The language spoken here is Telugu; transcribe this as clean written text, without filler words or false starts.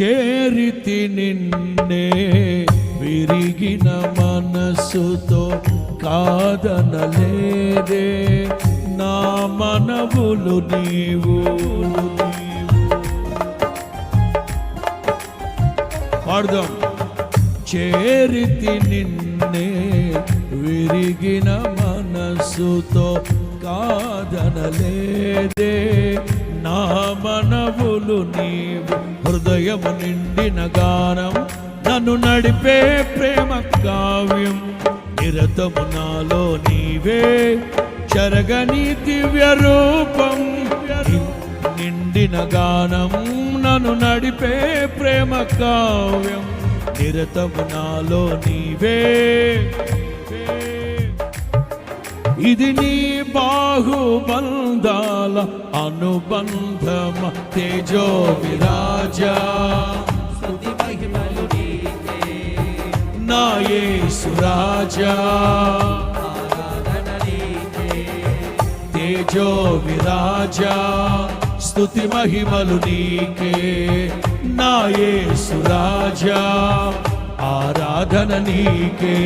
చేరితి నిన్నే విరిగిన మనసుతో కాదనలేదే నా మనవులు నీవు. పాడుదాం. చేరితి నిన్నే విరిగిన మనసుతో కాదనలేదే నా మనవులు నీవు. హృదయము నిండిన గానం నన్ను నడిపే ప్రేమ కావ్యం నిరతము నాలో నీవే చెరగని దివ్య రూపం. నిండిన గానం నన్ను నడిపే ప్రేమ కావ్యం నిరతము నాలో నీవే. ఇది నీ బాహుబంధాల అనుబంధమ తేజో విరాజా నా యేసు రాజా. తేజో విరాజా స్తుతి మహిమలు నీకే నా యేసు రాజా ఆరాధన నీకే.